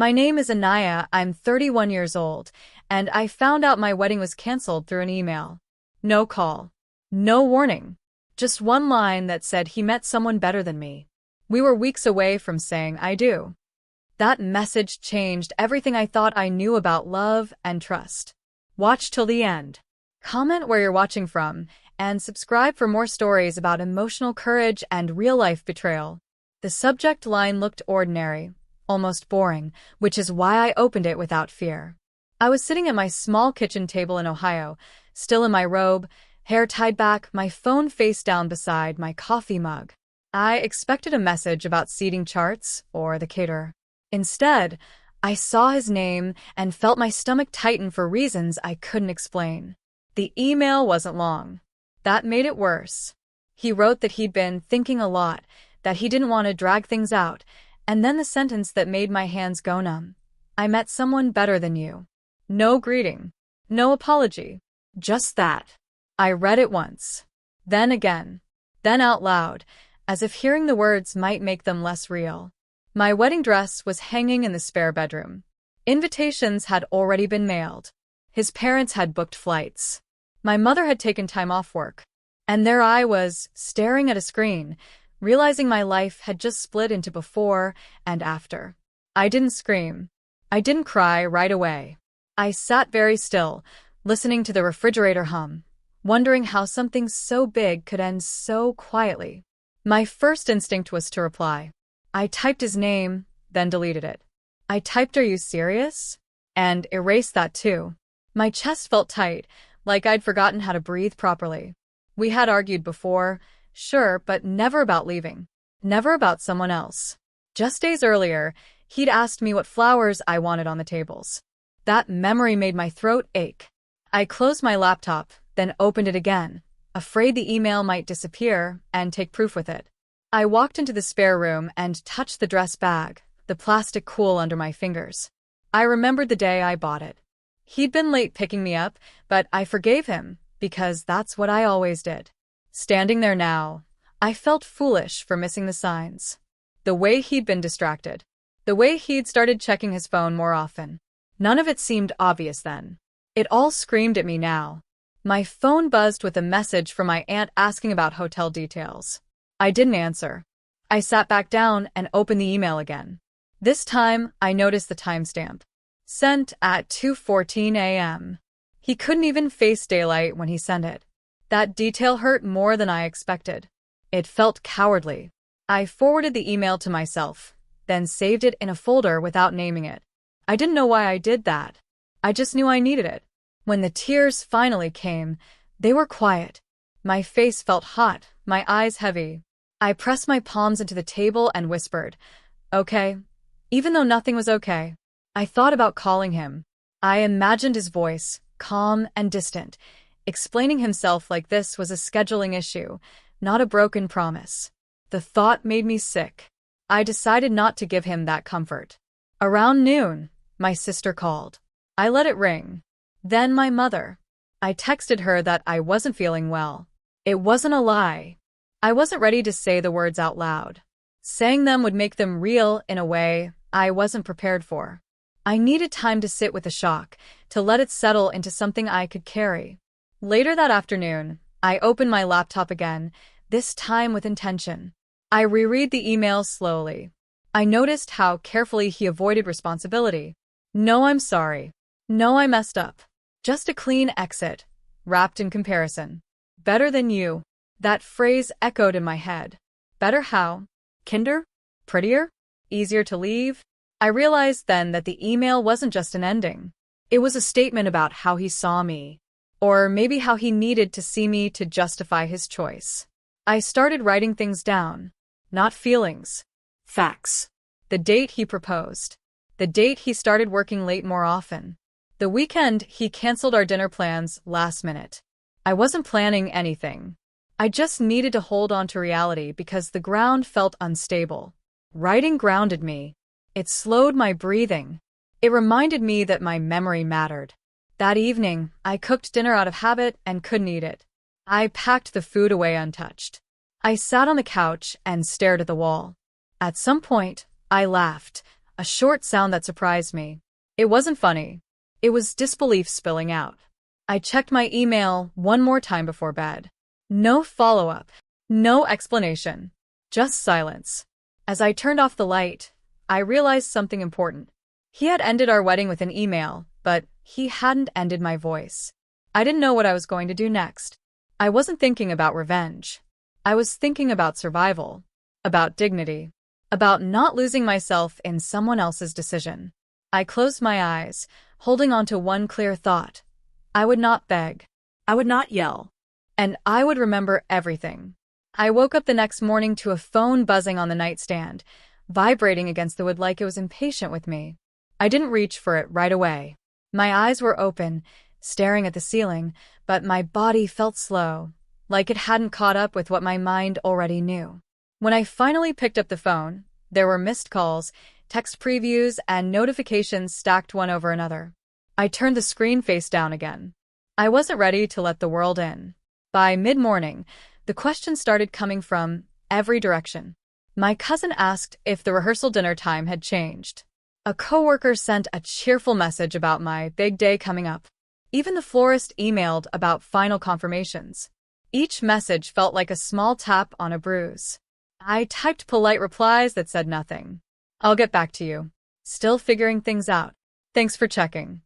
My name is Anaya, I'm 31 years old, and I found out my wedding was canceled through an email. No call. No warning. Just one line that said he met someone better than me. We were weeks away from saying I do. That message changed everything I thought I knew about love and trust. Watch till the end. Comment where you're watching from, and subscribe for more stories about emotional courage and real-life betrayal. The subject line looked ordinary, almost boring, which is why I opened it without fear. I was sitting at my small kitchen table in Ohio, still in my robe, hair tied back, my phone face down beside my coffee mug. I expected a message about seating charts or the caterer. Instead, I saw his name and felt my stomach tighten for reasons I couldn't explain. The email wasn't long. That made it worse. He wrote that he'd been thinking a lot, that he didn't want to drag things out, and then the sentence that made my hands go numb. I met someone better than you. No greeting. No apology. Just that. I read it once. Then again. Then out loud, as if hearing the words might make them less real. My wedding dress was hanging in the spare bedroom. Invitations had already been mailed. His parents had booked flights. My mother had taken time off work. And there I was, staring at a screen, realizing my life had just split into before and after. I didn't scream. I didn't cry right away. I sat very still, listening to the refrigerator hum, wondering how something so big could end so quietly. My first instinct was to reply. I typed his name, then deleted it. I typed, "Are you serious?" and erased that too. My chest felt tight, like I'd forgotten how to breathe properly. We had argued before, sure, but never about leaving. Never about someone else. Just days earlier, he'd asked me what flowers I wanted on the tables. That memory made my throat ache. I closed my laptop, then opened it again, afraid the email might disappear and take proof with it. I walked into the spare room and touched the dress bag, the plastic cool under my fingers. I remembered the day I bought it. He'd been late picking me up, but I forgave him, because that's what I always did. Standing there now, I felt foolish for missing the signs. The way he'd been distracted. The way he'd started checking his phone more often. None of it seemed obvious then. It all screamed at me now. My phone buzzed with a message from my aunt asking about hotel details. I didn't answer. I sat back down and opened the email again. This time, I noticed the timestamp. Sent at 2:14 a.m. He couldn't even face daylight when he sent it. That detail hurt more than I expected. It felt cowardly. I forwarded the email to myself, then saved it in a folder without naming it. I didn't know why I did that. I just knew I needed it. When the tears finally came, they were quiet. My face felt hot, my eyes heavy. I pressed my palms into the table and whispered, "Okay," even though nothing was okay. I thought about calling him. I imagined his voice, calm and distant, explaining himself like this was a scheduling issue, not a broken promise. The thought made me sick. I decided not to give him that comfort. Around noon, my sister called. I let it ring. Then my mother. I texted her that I wasn't feeling well. It wasn't a lie. I wasn't ready to say the words out loud. Saying them would make them real in a way I wasn't prepared for. I needed time to sit with the shock, to let it settle into something I could carry. Later that afternoon, I opened my laptop again, this time with intention. I reread the email slowly. I noticed how carefully he avoided responsibility. "No, I'm sorry. No, I messed up." Just a clean exit, wrapped in comparison. "Better than you." That phrase echoed in my head. Better how? Kinder? Prettier? Easier to leave? I realized then that the email wasn't just an ending. It was a statement about how he saw me. Or maybe how he needed to see me to justify his choice. I started writing things down. Not feelings. Facts. The date he proposed. The date he started working late more often. The weekend he canceled our dinner plans last minute. I wasn't planning anything. I just needed to hold on to reality because the ground felt unstable. Writing grounded me. It slowed my breathing. It reminded me that my memory mattered. That evening, I cooked dinner out of habit and couldn't eat it. I packed the food away untouched. I sat on the couch and stared at the wall. At some point, I laughed, A short sound that surprised me. It wasn't funny. It was disbelief spilling out. I checked my email one more time before bed. No follow-up. No explanation. Just silence. As I turned off the light, I realized something important. He had ended our wedding with an email, but he hadn't ended my voice. I didn't know what I was going to do next. I wasn't thinking about revenge. I was thinking about survival, about dignity, about not losing myself in someone else's decision. I closed my eyes, holding on to one clear thought. I would not beg. I would not yell. And I would remember everything. I woke up the next morning to a phone buzzing on the nightstand, vibrating against the wood like it was impatient with me. I didn't reach for it right away. My eyes were open, staring at the ceiling, but my body felt slow, like it hadn't caught up with what my mind already knew. When I finally picked up the phone, there were missed calls, text previews, and notifications stacked one over another. I turned the screen face down again. I wasn't ready to let the world in. By mid-morning, the questions started coming from every direction. My cousin asked if the rehearsal dinner time had changed. A coworker sent a cheerful message about my big day coming up. Even the florist emailed about final confirmations. Each message felt like a small tap on a bruise. I typed polite replies that said nothing. I'll get back to you. Still figuring things out. Thanks for checking.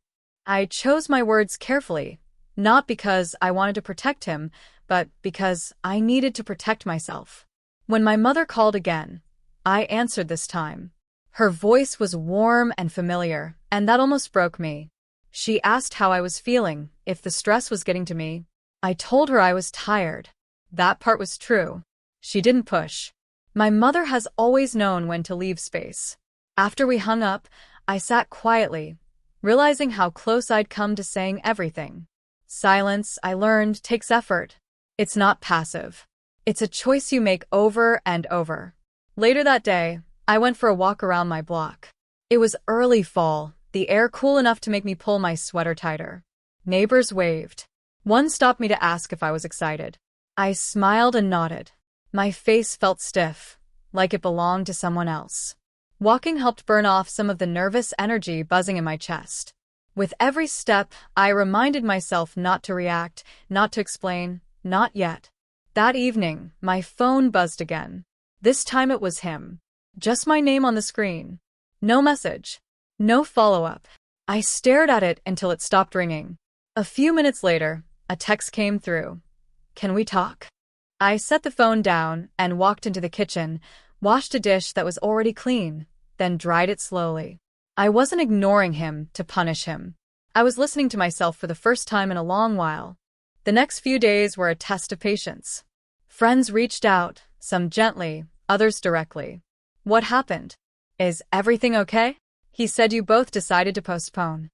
I chose my words carefully, not because I wanted to protect him, but because I needed to protect myself. When my mother called again, I answered this time. Her voice was warm and familiar, and that almost broke me. She asked how I was feeling, if the stress was getting to me. I told her I was tired. That part was true. She didn't push. My mother has always known when to leave space. After we hung up, I sat quietly, realizing how close I'd come to saying everything. Silence, I learned, takes effort. It's not passive. It's a choice you make over and over. Later that day, I went for a walk around my block. It was early fall, the air cool enough to make me pull my sweater tighter. Neighbors waved. One stopped me to ask if I was excited. I smiled and nodded. My face felt stiff, like it belonged to someone else. Walking helped burn off some of the nervous energy buzzing in my chest. With every step, I reminded myself not to react, not to explain, not yet. That evening, my phone buzzed again. This time it was him. Just my name on the screen. No message. No follow-up. I stared at it until it stopped ringing. A few minutes later, a text came through. Can we talk? I set the phone down and walked into the kitchen, washed a dish that was already clean, then dried it slowly. I wasn't ignoring him to punish him. I was listening to myself for the first time in a long while. The next few days were a test of patience. Friends reached out, some gently, others directly. What happened? Is everything okay? He said you both decided to postpone.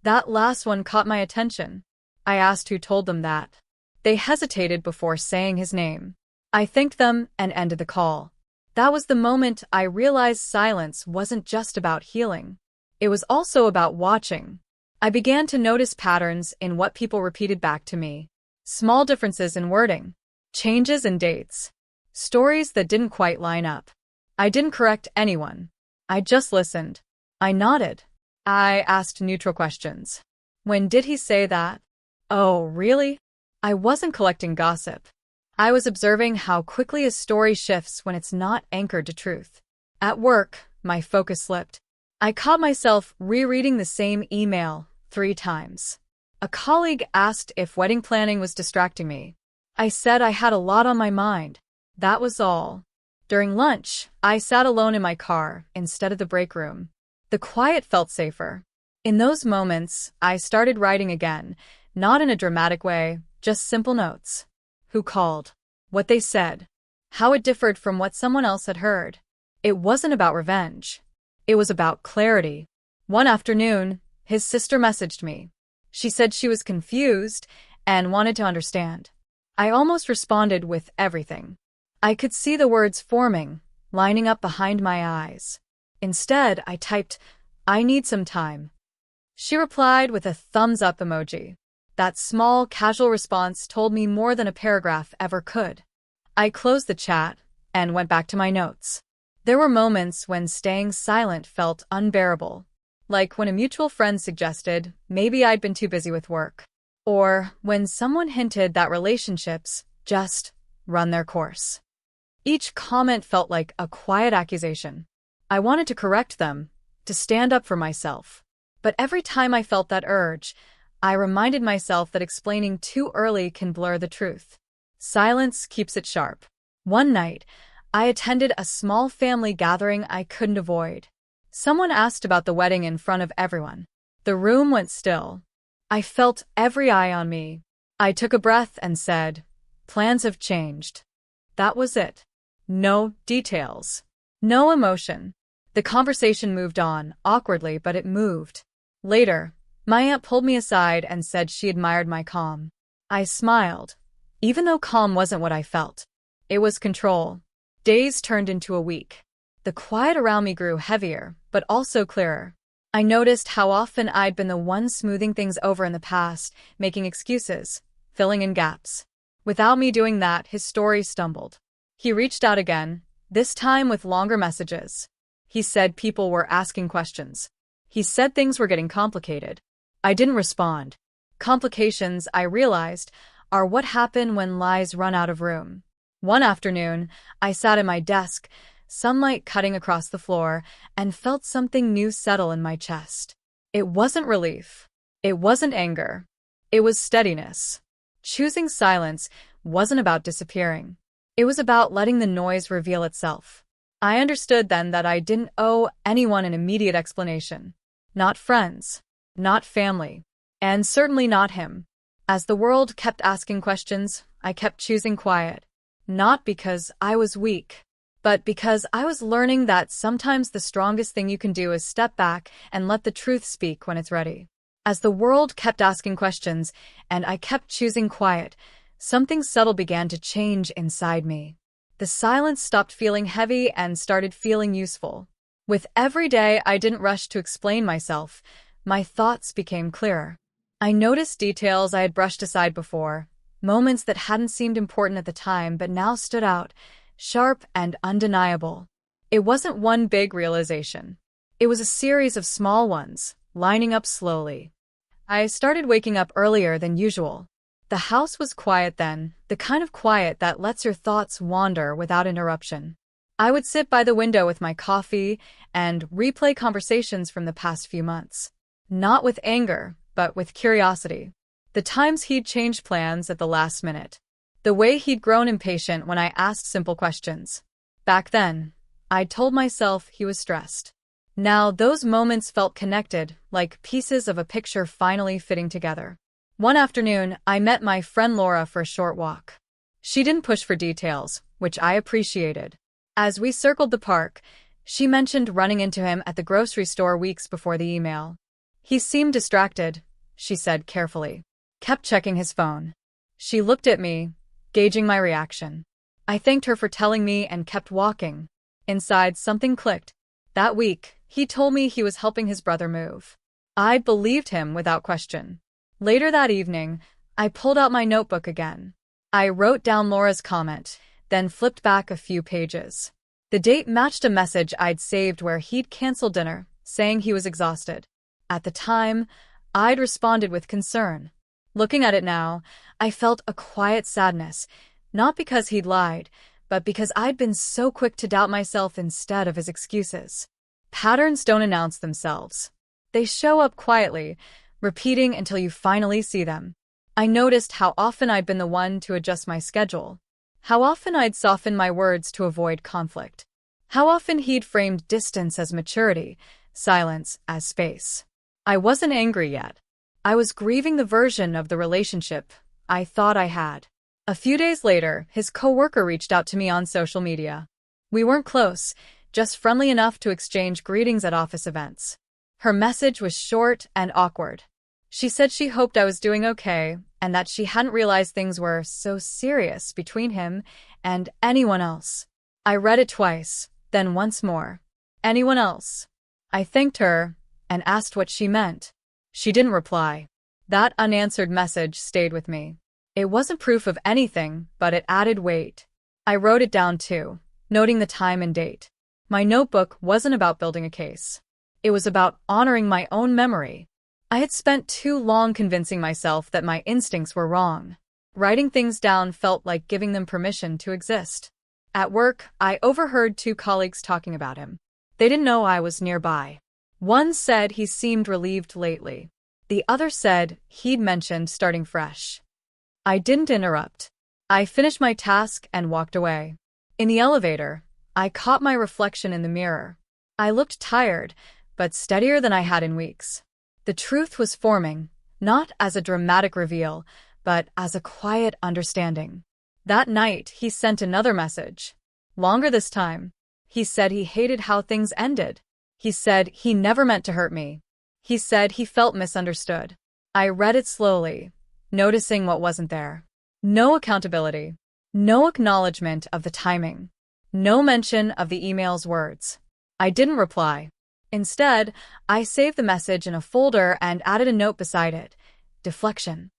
That last one caught my attention. I asked who told them that. They hesitated before saying his name. I thanked them and ended the call. That was the moment I realized silence wasn't just about healing. It was also about watching. I began to notice patterns in what people repeated back to me. Small differences in wording, changes in dates, stories that didn't quite line up. I didn't correct anyone. I just listened. I nodded. I asked neutral questions. When did he say that? Oh, really? I wasn't collecting gossip. I was observing how quickly a story shifts when it's not anchored to truth. At work, my focus slipped. I caught myself rereading the same email 3 times. A colleague asked if wedding planning was distracting me. I said I had a lot on my mind. That was all. During lunch, I sat alone in my car instead of the break room. The quiet felt safer. In those moments, I started writing again, not in a dramatic way, just simple notes. Who called? What they said. How it differed from what someone else had heard. It wasn't about revenge. It was about clarity. One afternoon, his sister messaged me. She said she was confused and wanted to understand. I almost responded with everything. I could see the words forming, lining up behind my eyes. Instead, I typed, I need some time. She replied with a thumbs-up emoji. That small, casual response told me more than a paragraph ever could. I closed the chat and went back to my notes. There were moments when staying silent felt unbearable, like when a mutual friend suggested maybe I'd been too busy with work, or when someone hinted that relationships just run their course. Each comment felt like a quiet accusation. I wanted to correct them, to stand up for myself. But every time I felt that urge, I reminded myself that explaining too early can blur the truth. Silence keeps it sharp. One night, I attended a small family gathering I couldn't avoid. Someone asked about the wedding in front of everyone. The room went still. I felt every eye on me. I took a breath and said, "Plans have changed." That was it. No details. No emotion. The conversation moved on, awkwardly, but it moved. Later, my aunt pulled me aside and said she admired my calm. I smiled, even though calm wasn't what I felt. It was control. Days turned into a week. The quiet around me grew heavier, but also clearer. I noticed how often I'd been the one smoothing things over in the past, making excuses, filling in gaps. Without me doing that, his story stumbled. He reached out again, this time with longer messages. He said people were asking questions. He said things were getting complicated. I didn't respond. Complications, I realized, are what happen when lies run out of room. One afternoon, I sat at my desk, sunlight cutting across the floor, and felt something new settle in my chest. It wasn't relief. It wasn't anger. It was steadiness. Choosing silence wasn't about disappearing. It was about letting the noise reveal itself. I understood then that I didn't owe anyone an immediate explanation. Not friends. Not family. And certainly not him. As the world kept asking questions, I kept choosing quiet. Not because I was weak, but because I was learning that sometimes the strongest thing you can do is step back and let the truth speak when it's ready. As the world kept asking questions, and I kept choosing quiet, something subtle began to change inside me. The silence stopped feeling heavy and started feeling useful. With every day I didn't rush to explain myself, my thoughts became clearer. I noticed details I had brushed aside before, moments that hadn't seemed important at the time but now stood out, sharp and undeniable. It wasn't one big realization. It was a series of small ones, lining up slowly. I started waking up earlier than usual. The house was quiet then, the kind of quiet that lets your thoughts wander without interruption. I would sit by the window with my coffee and replay conversations from the past few months. Not with anger, but with curiosity. The times he'd changed plans at the last minute. The way he'd grown impatient when I asked simple questions. Back then, I'd told myself he was stressed. Now those moments felt connected, like pieces of a picture finally fitting together. One afternoon, I met my friend Laura for a short walk. She didn't push for details, which I appreciated. As we circled the park, she mentioned running into him at the grocery store weeks before the email. He seemed distracted, she said carefully. Kept checking his phone. She looked at me, gauging my reaction. I thanked her for telling me and kept walking. Inside, something clicked. That week, he told me he was helping his brother move. I believed him without question. Later that evening, I pulled out my notebook again. I wrote down Laura's comment, then flipped back a few pages. The date matched a message I'd saved where he'd canceled dinner, saying he was exhausted. At the time, I'd responded with concern. Looking at it now, I felt a quiet sadness, not because he'd lied, but because I'd been so quick to doubt myself instead of his excuses. Patterns don't announce themselves. They show up quietly, repeating until you finally see them. I noticed how often I'd been the one to adjust my schedule. How often I'd soften my words to avoid conflict. How often he'd framed distance as maturity, silence as space. I wasn't angry yet. I was grieving the version of the relationship I thought I had. A few days later, his coworker reached out to me on social media. We weren't close, just friendly enough to exchange greetings at office events. Her message was short and awkward. She said she hoped I was doing okay, and that she hadn't realized things were so serious between him and anyone else. I read it twice, then once more. Anyone else? I thanked her and asked what she meant. She didn't reply. That unanswered message stayed with me. It wasn't proof of anything, but it added weight. I wrote it down too, noting the time and date. My notebook wasn't about building a case. It was about honoring my own memory. I had spent too long convincing myself that my instincts were wrong. Writing things down felt like giving them permission to exist. At work, I overheard two colleagues talking about him. They didn't know I was nearby. One said he seemed relieved lately. The other said he'd mentioned starting fresh. I didn't interrupt. I finished my task and walked away. In the elevator, I caught my reflection in the mirror. I looked tired, but steadier than I had in weeks. The truth was forming, not as a dramatic reveal, but as a quiet understanding. That night, he sent another message. Longer this time. He said he hated how things ended. He said he never meant to hurt me. He said he felt misunderstood. I read it slowly, noticing what wasn't there. No accountability. No acknowledgement of the timing. No mention of the email's words. I didn't reply. Instead, I saved the message in a folder and added a note beside it. Deflection.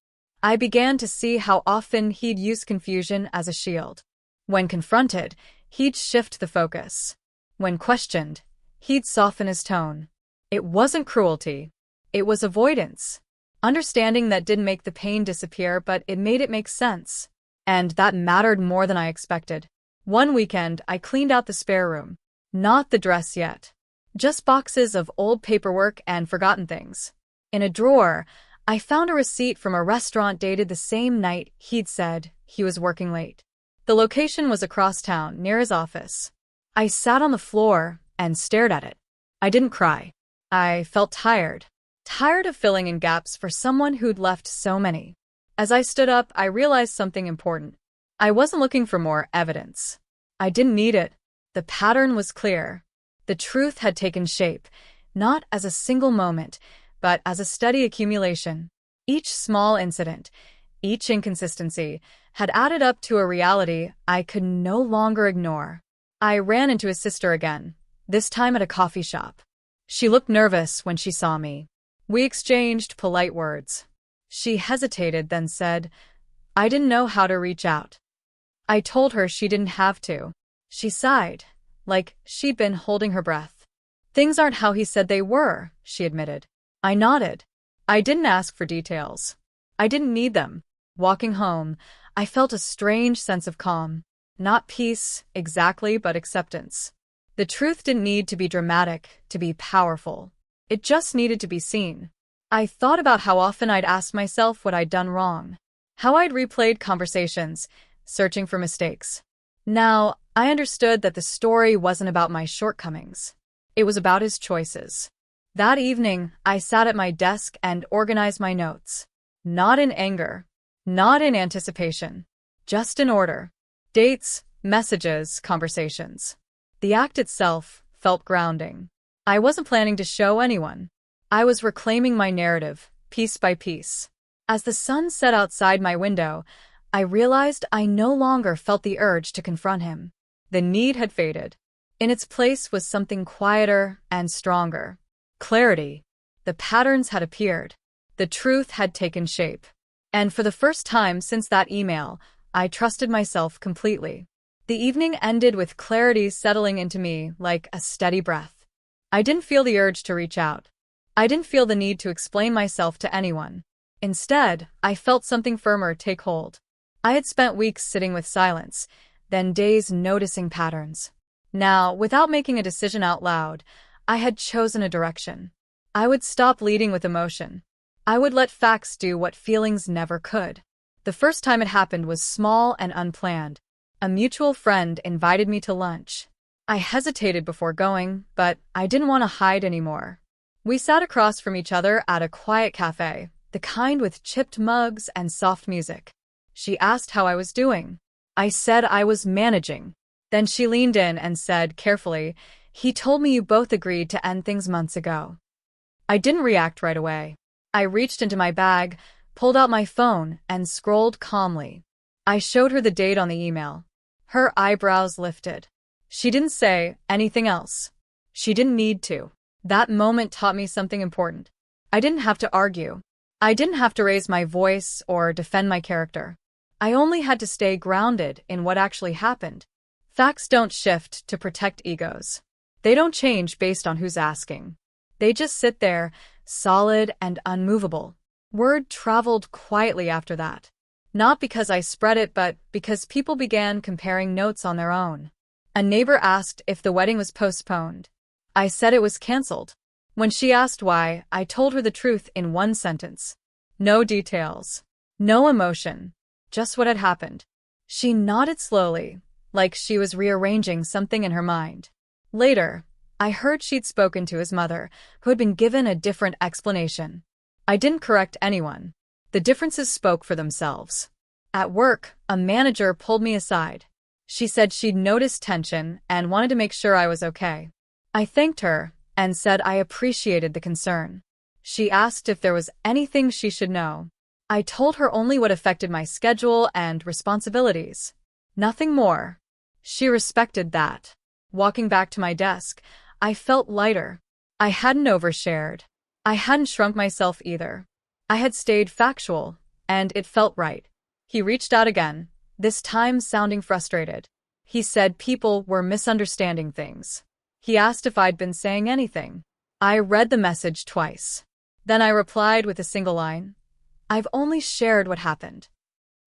I began to see how often he'd use confusion as a shield. When confronted, he'd shift the focus. When questioned, he'd soften his tone. It wasn't cruelty. It was avoidance. Understanding that didn't make the pain disappear, but it made it make sense. And that mattered more than I expected. One weekend, I cleaned out the spare room. Not the dress yet. Just boxes of old paperwork and forgotten things. In a drawer, I found a receipt from a restaurant dated the same night he'd said he was working late. The location was across town, near his office. I sat on the floor and stared at it. I didn't cry. I felt tired. Tired of filling in gaps for someone who'd left so many. As I stood up, I realized something important. I wasn't looking for more evidence. I didn't need it. The pattern was clear. The truth had taken shape, not as a single moment, but as a steady accumulation. Each small incident, each inconsistency, had added up to a reality I could no longer ignore. I ran into his sister again, this time at a coffee shop. She looked nervous when she saw me. We exchanged polite words. She hesitated, then said, "I didn't know how to reach out." I told her she didn't have to. She sighed, like she'd been holding her breath. "Things aren't how he said they were," she admitted. I nodded. I didn't ask for details. I didn't need them. Walking home, I felt a strange sense of calm. Not peace, exactly, but acceptance. The truth didn't need to be dramatic, to be powerful. It just needed to be seen. I thought about how often I'd asked myself what I'd done wrong. How I'd replayed conversations, searching for mistakes. Now, I understood that the story wasn't about my shortcomings. It was about his choices. That evening, I sat at my desk and organized my notes. Not in anger. Not in anticipation. Just in order. Dates, messages, conversations. The act itself felt grounding. I wasn't planning to show anyone. I was reclaiming my narrative, piece by piece. As the sun set outside my window, I realized I no longer felt the urge to confront him. The need had faded. In its place was something quieter and stronger. Clarity. The patterns had appeared. The truth had taken shape. And for the first time since that email, I trusted myself completely. The evening ended with clarity settling into me like a steady breath. I didn't feel the urge to reach out. I didn't feel the need to explain myself to anyone. Instead, I felt something firmer take hold. I had spent weeks sitting with silence, then days noticing patterns. Now, without making a decision out loud, I had chosen a direction. I would stop leading with emotion. I would let facts do what feelings never could. The first time it happened was small and unplanned. A mutual friend invited me to lunch. I hesitated before going, but I didn't want to hide anymore. We sat across from each other at a quiet cafe, the kind with chipped mugs and soft music. She asked how I was doing. I said I was managing. Then she leaned in and said carefully, "He told me you both agreed to end things months ago." I didn't react right away. I reached into my bag, pulled out my phone, and scrolled calmly. I showed her the date on the email. Her eyebrows lifted. She didn't say anything else. She didn't need to. That moment taught me something important. I didn't have to argue. I didn't have to raise my voice or defend my character. I only had to stay grounded in what actually happened. Facts don't shift to protect egos. They don't change based on who's asking. They just sit there, solid and unmovable. Word traveled quietly after that. Not because I spread it, but because people began comparing notes on their own. A neighbor asked if the wedding was postponed. I said it was canceled. When she asked why, I told her the truth in one sentence. No details. No emotion. Just what had happened. She nodded slowly, like she was rearranging something in her mind. Later, I heard she'd spoken to his mother, who had been given a different explanation. I didn't correct anyone. The differences spoke for themselves. At work, a manager pulled me aside. She said she'd noticed tension and wanted to make sure I was okay. I thanked her and said I appreciated the concern. She asked if there was anything she should know. I told her only what affected my schedule and responsibilities. Nothing more. She respected that. Walking back to my desk, I felt lighter. I hadn't overshared. I hadn't shrunk myself either. I had stayed factual, and it felt right. He reached out again, this time sounding frustrated. He said people were misunderstanding things. He asked if I'd been saying anything. I read the message twice. Then I replied with a single line. I've only shared what happened.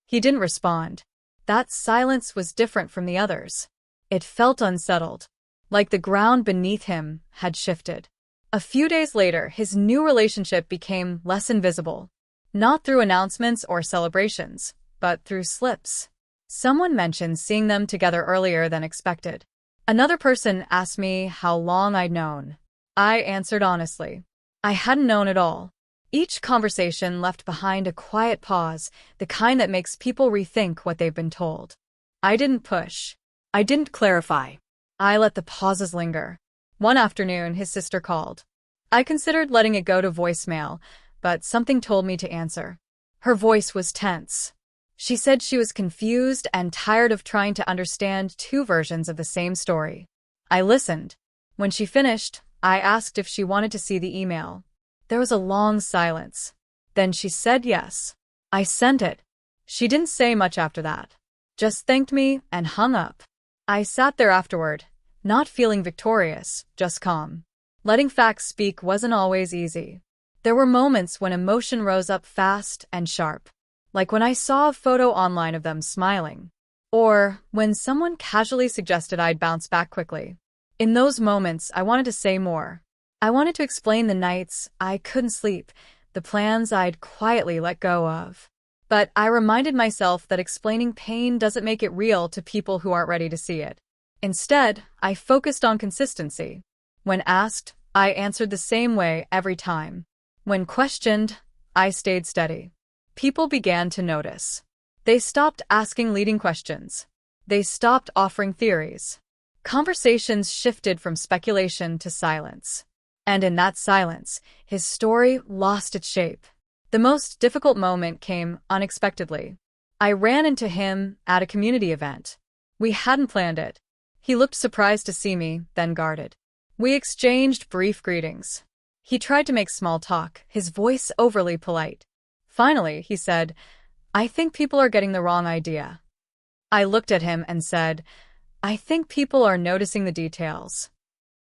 He didn't respond. That silence was different from the others. It felt unsettled, like the ground beneath him had shifted. A few days later, his new relationship became less invisible. Not through announcements or celebrations, but through slips. Someone mentioned seeing them together earlier than expected. Another person asked me how long I'd known. I answered honestly. I hadn't known at all. Each conversation left behind a quiet pause, the kind that makes people rethink what they've been told. I didn't push. I didn't clarify. I let the pauses linger. One afternoon, his sister called. I considered letting it go to voicemail, but something told me to answer. Her voice was tense. She said she was confused and tired of trying to understand two versions of the same story. I listened. When she finished, I asked if she wanted to see the email. There was a long silence. Then she said yes. I sent it. She didn't say much after that. Just thanked me and hung up. I sat there afterward, not feeling victorious, just calm. Letting facts speak wasn't always easy. There were moments when emotion rose up fast and sharp, like when I saw a photo online of them smiling, or when someone casually suggested I'd bounce back quickly. In those moments, I wanted to say more. I wanted to explain the nights I couldn't sleep, the plans I'd quietly let go of. But I reminded myself that explaining pain doesn't make it real to people who aren't ready to see it. Instead, I focused on consistency. When asked, I answered the same way every time. When questioned, I stayed steady. People began to notice. They stopped asking leading questions. They stopped offering theories. Conversations shifted from speculation to silence. And in that silence, his story lost its shape. The most difficult moment came unexpectedly. I ran into him at a community event. We hadn't planned it. He looked surprised to see me, then guarded. We exchanged brief greetings. He tried to make small talk, his voice overly polite. Finally, he said, I think people are getting the wrong idea. I looked at him and said, I think people are noticing the details.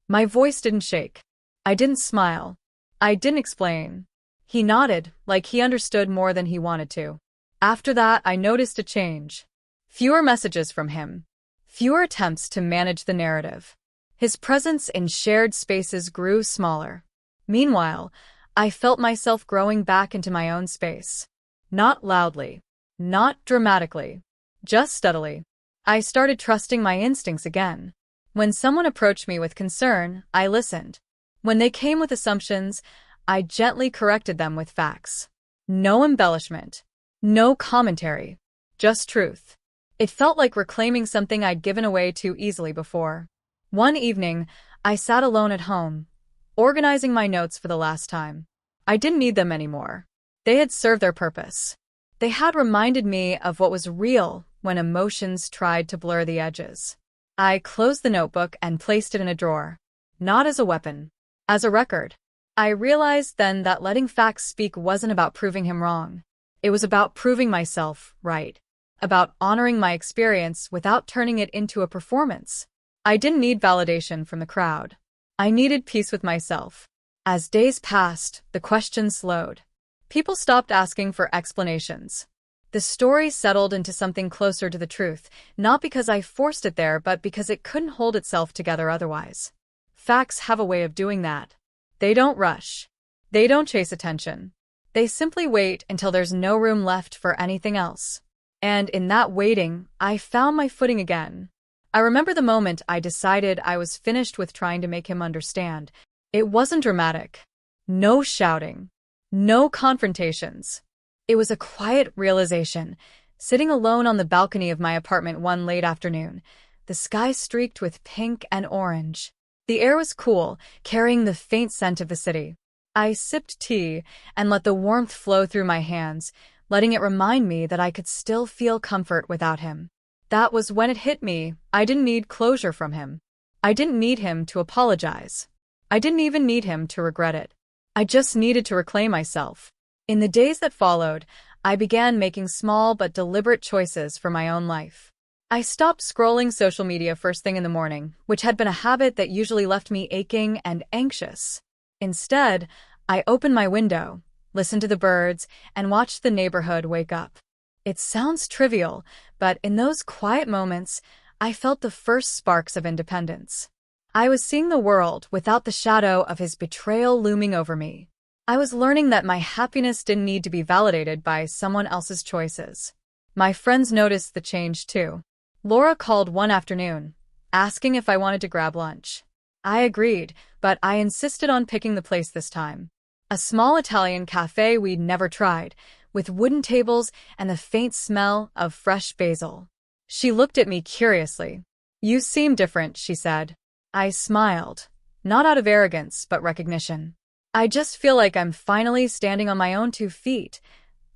My voice didn't shake. I didn't smile. I didn't explain. He nodded, like he understood more than he wanted to. After that, I noticed a change. Fewer messages from him. Fewer attempts to manage the narrative. His presence in shared spaces grew smaller. Meanwhile, I felt myself growing back into my own space. Not loudly. Not dramatically. Just steadily. I started trusting my instincts again. When someone approached me with concern, I listened. When they came with assumptions, I gently corrected them with facts. No embellishment. No commentary. Just truth. It felt like reclaiming something I'd given away too easily before. One evening, I sat alone at home, organizing my notes for the last time. I didn't need them anymore. They had served their purpose. They had reminded me of what was real when emotions tried to blur the edges. I closed the notebook and placed it in a drawer. Not as a weapon. As a record. I realized then that letting facts speak wasn't about proving him wrong. It was about proving myself right. About honoring my experience without turning it into a performance. I didn't need validation from the crowd. I needed peace with myself. As days passed, the questions slowed. People stopped asking for explanations. The story settled into something closer to the truth, not because I forced it there, but because it couldn't hold itself together otherwise. Facts have a way of doing that. They don't rush. They don't chase attention. They simply wait until there's no room left for anything else. And in that waiting, I found my footing again. I remember the moment I decided I was finished with trying to make him understand. It wasn't dramatic. No shouting. No confrontations. It was a quiet realization, sitting alone on the balcony of my apartment one late afternoon, the sky streaked with pink and orange. The air was cool, carrying the faint scent of the city. I sipped tea and let the warmth flow through my hands, letting it remind me that I could still feel comfort without him. That was when it hit me. I didn't need closure from him. I didn't need him to apologize. I didn't even need him to regret it. I just needed to reclaim myself. In the days that followed, I began making small but deliberate choices for my own life. I stopped scrolling social media first thing in the morning, which had been a habit that usually left me aching and anxious. Instead, I opened my window, listened to the birds, and watched the neighborhood wake up. It sounds trivial, but in those quiet moments, I felt the first sparks of independence. I was seeing the world without the shadow of his betrayal looming over me. I was learning that my happiness didn't need to be validated by someone else's choices. My friends noticed the change too. Laura called one afternoon, asking if I wanted to grab lunch. I agreed, but I insisted on picking the place this time. A small Italian cafe we'd never tried, with wooden tables and the faint smell of fresh basil. She looked at me curiously. "You seem different," she said. I smiled, not out of arrogance, but recognition. "I just feel like I'm finally standing on my own 2 feet,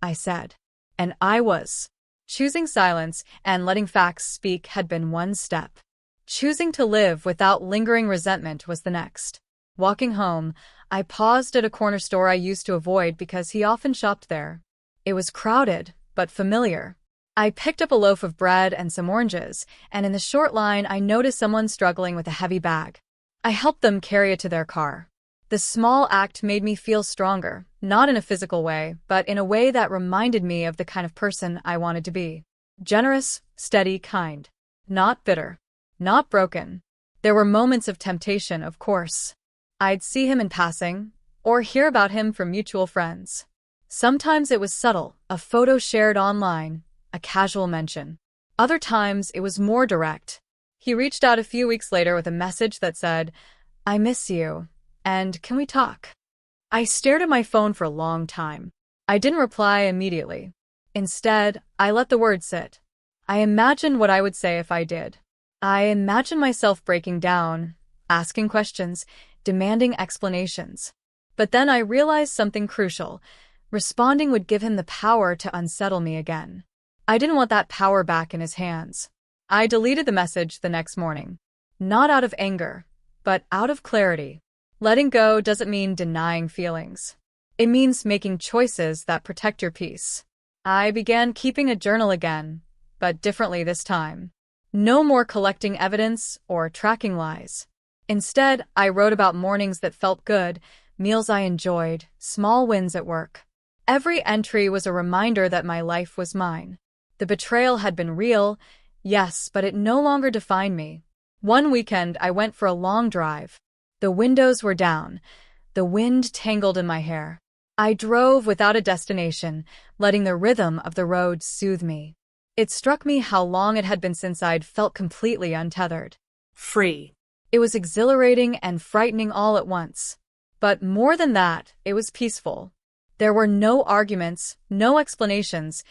I said. And I was. Choosing silence and letting facts speak had been one step. Choosing to live without lingering resentment was the next. Walking home, I paused at a corner store I used to avoid because he often shopped there. It was crowded, but familiar. I picked up a loaf of bread and some oranges, and in the short line I noticed someone struggling with a heavy bag. I helped them carry it to their car. The small act made me feel stronger, not in a physical way, but in a way that reminded me of the kind of person I wanted to be. Generous, steady, kind. Not bitter. Not broken. There were moments of temptation, of course. I'd see him in passing, or hear about him from mutual friends. Sometimes it was subtle, a photo shared online, a casual mention. Other times it was more direct. He reached out a few weeks later with a message that said, "I miss you, and can we talk?" I stared at my phone for a long time. I didn't reply immediately. Instead, I let the words sit. I imagined what I would say if I did. I imagined myself breaking down, asking questions, demanding explanations. But then I realized something crucial. Responding would give him the power to unsettle me again. I didn't want that power back in his hands. I deleted the message the next morning. Not out of anger, but out of clarity. Letting go doesn't mean denying feelings. It means making choices that protect your peace. I began keeping a journal again, but differently this time. No more collecting evidence or tracking lies. Instead, I wrote about mornings that felt good, meals I enjoyed, small wins at work. Every entry was a reminder that my life was mine. The betrayal had been real, yes, but it no longer defined me. One weekend, I went for a long drive. The windows were down. The wind tangled in my hair. I drove without a destination, letting the rhythm of the road soothe me. It struck me how long it had been since I'd felt completely untethered. Free. It was exhilarating and frightening all at once. But more than that, it was peaceful. There were no arguments, no explanations,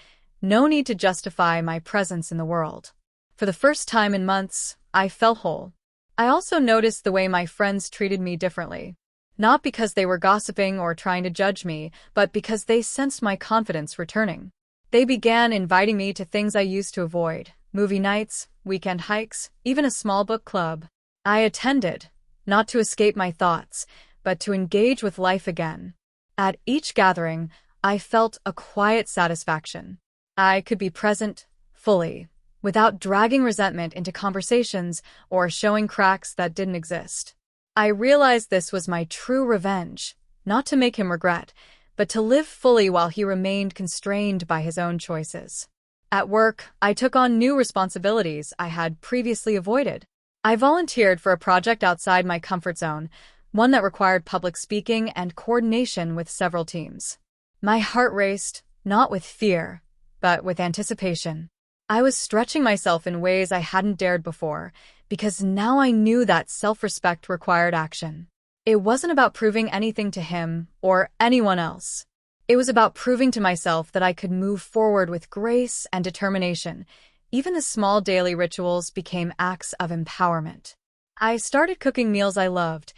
no need to justify my presence in the world. For the first time in months, I felt whole. I also noticed the way my friends treated me differently. Not because they were gossiping or trying to judge me, but because they sensed my confidence returning. They began inviting me to things I used to avoid: movie nights, weekend hikes, even a small book club. I attended, not to escape my thoughts, but to engage with life again. At each gathering, I felt a quiet satisfaction. I could be present, fully, without dragging resentment into conversations or showing cracks that didn't exist. I realized this was my true revenge, not to make him regret, but to live fully while he remained constrained by his own choices. At work, I took on new responsibilities I had previously avoided. I volunteered for a project outside my comfort zone, one that required public speaking and coordination with several teams. My heart raced, not with fear, but with anticipation. I was stretching myself in ways I hadn't dared before, because now I knew that self-respect required action. It wasn't about proving anything to him or anyone else. It was about proving to myself that I could move forward with grace and determination. Even the small daily rituals became acts of empowerment. I started cooking meals I loved,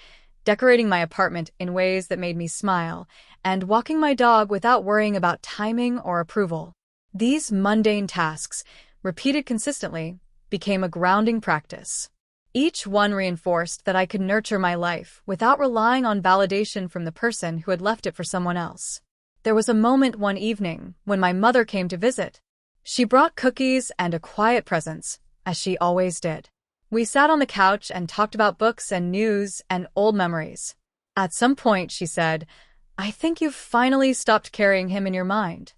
decorating my apartment in ways that made me smile, and walking my dog without worrying about timing or approval. These mundane tasks, repeated consistently, became a grounding practice. Each one reinforced that I could nurture my life without relying on validation from the person who had left it for someone else. There was a moment one evening when my mother came to visit. She brought cookies and a quiet presence, as she always did. We sat on the couch and talked about books and news and old memories. At some point, she said, "I think you've finally stopped carrying him in your mind."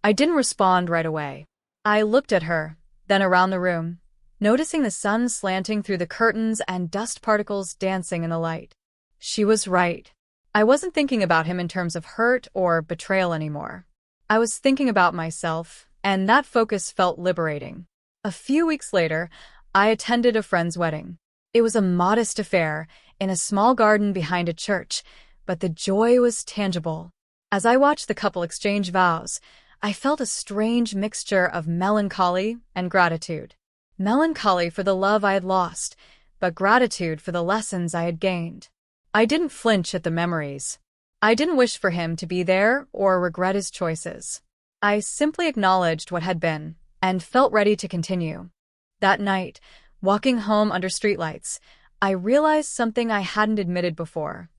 I didn't respond right away. I looked at her, then around the room, noticing the sun slanting through the curtains and dust particles dancing in the light. She was right. I wasn't thinking about him in terms of hurt or betrayal anymore. I was thinking about myself, and that focus felt liberating. A few weeks later, I attended a friend's wedding. It was a modest affair in a small garden behind a church, but the joy was tangible. As I watched the couple exchange vows, I felt a strange mixture of melancholy and gratitude. Melancholy for the love I had lost, but gratitude for the lessons I had gained. I didn't flinch at the memories. I didn't wish for him to be there or regret his choices. I simply acknowledged what had been and felt ready to continue. That night, walking home under streetlights, I realized something I hadn't admitted before.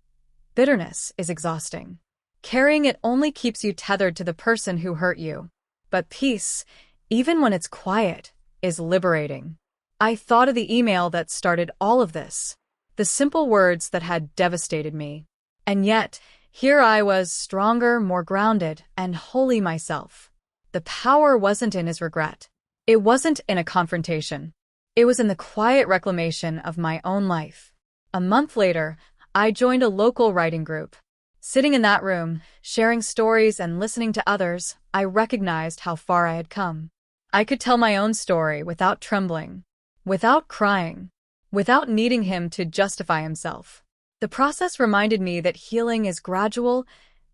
Bitterness is exhausting. Carrying it only keeps you tethered to the person who hurt you. But peace, even when it's quiet, is liberating. I thought of the email that started all of this, the simple words that had devastated me. And yet, here I was, stronger, more grounded, and wholly myself. The power wasn't in his regret. It wasn't in a confrontation. It was in the quiet reclamation of my own life. A month later, I joined a local writing group. Sitting in that room, sharing stories and listening to others, I recognized how far I had come. I could tell my own story without trembling, without crying, without needing him to justify himself. The process reminded me that healing is gradual,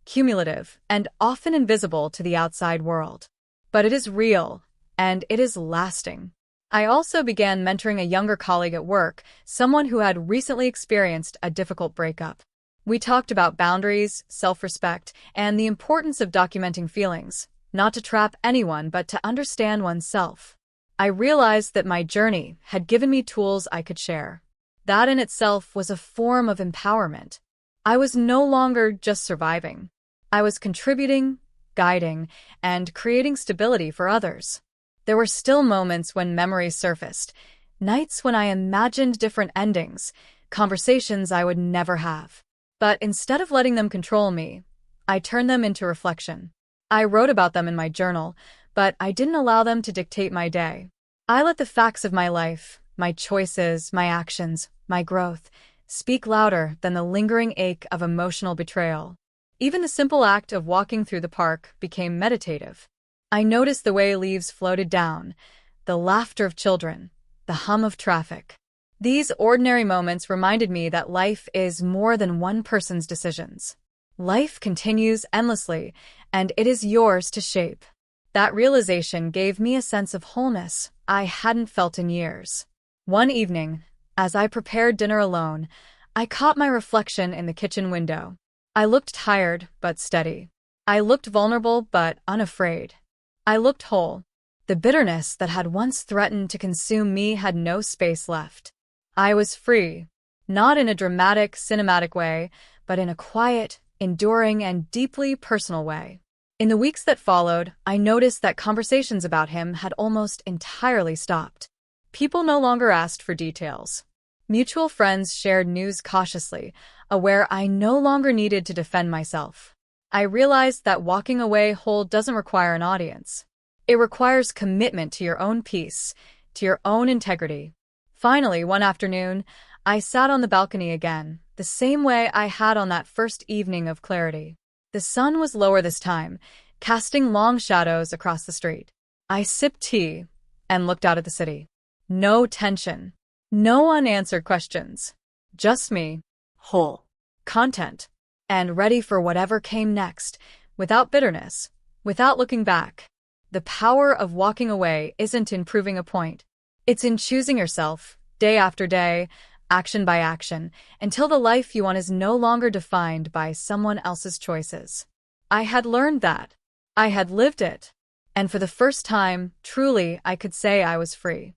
cumulative, and often invisible to the outside world. But it is real, and it is lasting. I also began mentoring a younger colleague at work, someone who had recently experienced a difficult breakup. We talked about boundaries, self-respect, and the importance of documenting feelings, not to trap anyone but to understand oneself. I realized that my journey had given me tools I could share. That in itself was a form of empowerment. I was no longer just surviving. I was contributing, guiding, and creating stability for others. There were still moments when memories surfaced, nights when I imagined different endings, conversations I would never have. But instead of letting them control me, I turned them into reflection. I wrote about them in my journal, but I didn't allow them to dictate my day. I let the facts of my life, my choices, my actions, my growth, speak louder than the lingering ache of emotional betrayal. Even the simple act of walking through the park became meditative. I noticed the way leaves floated down, the laughter of children, the hum of traffic. These ordinary moments reminded me that life is more than one person's decisions. Life continues endlessly, and it is yours to shape. That realization gave me a sense of wholeness I hadn't felt in years. One evening, as I prepared dinner alone, I caught my reflection in the kitchen window. I looked tired but steady. I looked vulnerable but unafraid. I looked whole. The bitterness that had once threatened to consume me had no space left. I was free, not in a dramatic, cinematic way, but in a quiet, enduring, and deeply personal way. In the weeks that followed, I noticed that conversations about him had almost entirely stopped. People no longer asked for details. Mutual friends shared news cautiously, aware I no longer needed to defend myself. I realized that walking away whole doesn't require an audience. It requires commitment to your own peace, to your own integrity. Finally, one afternoon, I sat on the balcony again, the same way I had on that first evening of clarity. The sun was lower this time, casting long shadows across the street. I sipped tea and looked out at the city. No tension. No unanswered questions. Just me, whole, content, and ready for whatever came next, without bitterness, without looking back. The power of walking away isn't in proving a point. It's in choosing yourself, day after day, action by action, until the life you want is no longer defined by someone else's choices. I had learned that. I had lived it. And for the first time, truly, I could say I was free.